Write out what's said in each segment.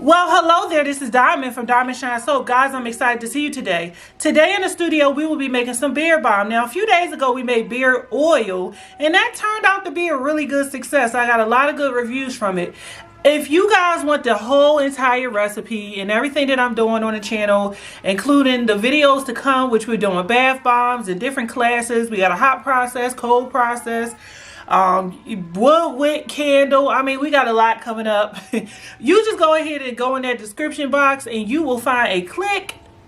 Well, hello there. This is Diamond from Diamond Shine Soap. Guys, I'm excited to see you today. Today in the studio, we will be making some beard balm. Now, a few days ago, we made beard oil, and that turned out to be a really good success. I got a lot of good reviews from it. If you guys want the whole entire recipe and everything that I'm doing on the channel, including the videos to come, which we're doing bath bombs and different classes. We got a hot process, cold process, wood wick candle. I mean, we got a lot coming up. You just go ahead and go in that description box and you will find a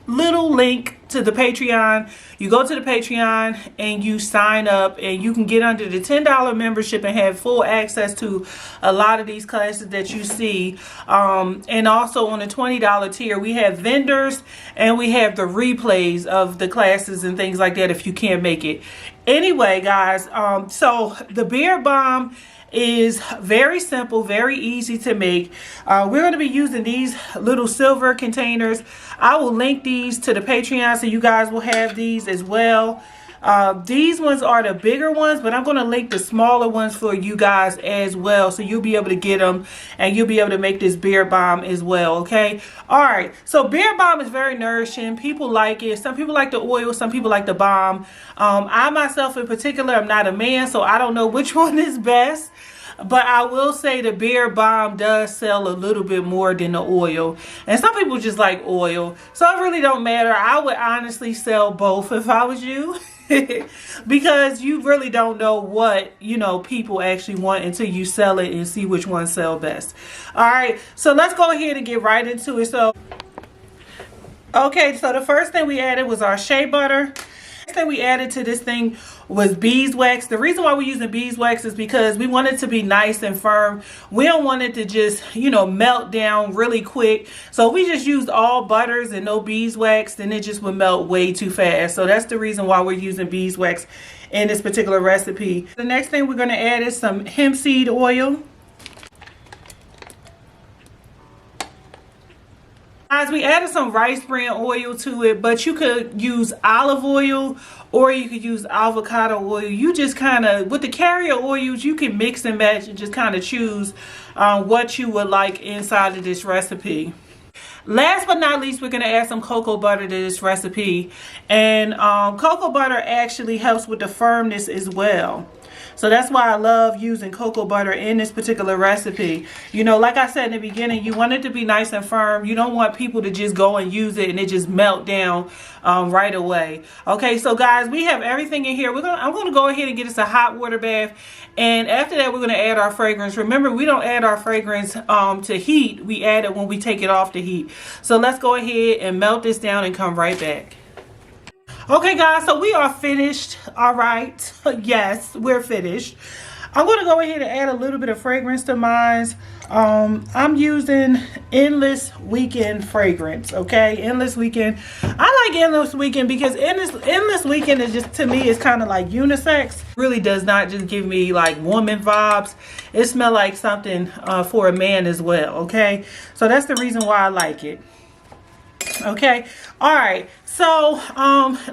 little link to the Patreon. You go to the Patreon and you sign up and you can get under the $10 membership and have full access to a lot of these classes that you see. And also on the $20 tier, we have vendors and we have the replays of the classes and things like that if you can't make it. Anyway, guys, so the beard balm is very simple, very easy to make. We're going to be using these little silver containers. I will link these to the Patreon so you guys will have these as well. These ones are the bigger ones, but I'm going to link the smaller ones for you guys as well, so you'll be able to get them and you'll be able to make this beard balm as well. Okay, all right, so beard balm is very nourishing. People like it. Some people like the oil, some people like the balm. I myself in particular, I'm not a man, so I don't know which one is best. But I will say the beard balm does sell a little bit more than the oil. And some people just like oil. So it really don't matter. I would honestly sell both if I was you. Because you really don't know what, people actually want until you sell it and see which ones sell best. Alright, so let's go ahead and get right into it. Okay, so the first thing we added was our shea butter. The next thing we added to this thing was beeswax. The reason why we're using beeswax is because we want it to be nice and firm. We don't want it to just, melt down really quick. So if we just used all butters and no beeswax, then it just would melt way too fast. So that's the reason why we're using beeswax in this particular recipe. The next thing we're going to add is some hemp seed oil. Guys, we added some rice bran oil to it, but you could use olive oil or you could use avocado oil. You just kind of, with the carrier oils, you can mix and match and just kind of choose what you would like inside of this recipe. Last but not least, we're going to add some cocoa butter to this recipe. And cocoa butter actually helps with the firmness as well. So that's why I love using cocoa butter in this particular recipe. Like I said in the beginning, you want it to be nice and firm. You don't want people to just go and use it and it just melt down right away. Okay, so guys, we have everything in here. I'm going to go ahead and get us a hot water bath. And after that, we're going to add our fragrance. Remember, we don't add our fragrance to heat. We add it when we take it off the heat. So let's go ahead and melt this down and come right back. Okay, guys, so we are finished. All right. Yes, we're finished. I'm going to go ahead and add a little bit of fragrance to mine. I'm using Endless Weekend fragrance, okay? Endless Weekend. I like Endless Weekend because Endless Weekend is just, to me, it's kind of like unisex. Really does not just give me like woman vibes. It smells like something for a man as well, okay? So that's the reason why I like it. Okay, all right, so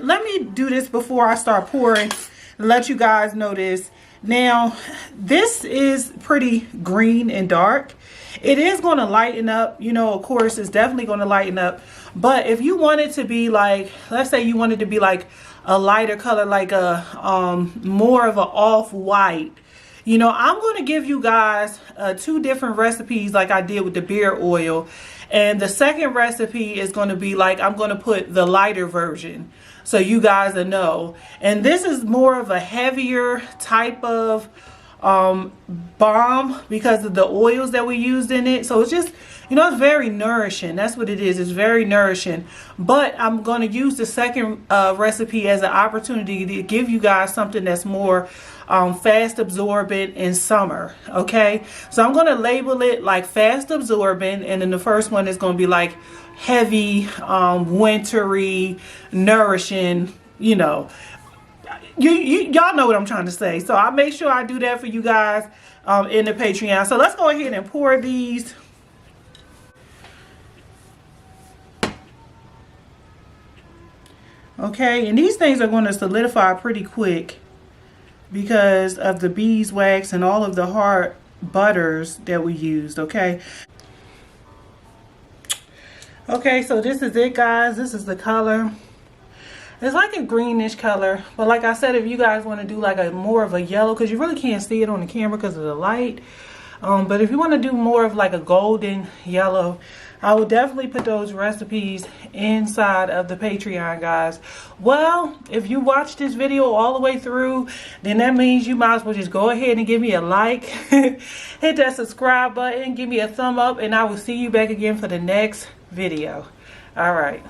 let me do this before I start pouring and let you guys know this. Now, this is pretty green and dark. It is going to lighten up, of course, it's definitely going to lighten up. But if you want it to be like, let's say you want it to be like a lighter color, like a more of an off-white, I'm going to give you guys 2 different recipes like I did with the beard oil. And the second recipe is going to be like, I'm going to put the lighter version so you guys will know. And this is more of a heavier type of balm because of the oils that we used in it. So it's just, it's very nourishing. That's what it is. It's very nourishing. But I'm going to use the second recipe as an opportunity to give you guys something that's more fast absorbent in summer. Okay, so I'm going to label it like fast absorbent, and then the first one is going to be like heavy, wintry, nourishing. Y'all know what I'm trying to say. So I'll make sure I do that for you guys in the Patreon. So let's go ahead and pour these. Okay, and these things are going to solidify pretty quick because of the beeswax and all of the hard butters that we used. Okay, Okay, so this is it, guys. This is the color. It's like a greenish color, but like I said, if you guys want to do like a more of a yellow, because you really can't see it on the camera because of the light, but if you want to do more of like a golden yellow, I will definitely put those recipes inside of the Patreon, guys. Well, if you watch this video all the way through, then that means you might as well just go ahead and give me a like, hit that subscribe button, give me a thumb up, and I will see you back again for the next video. All right.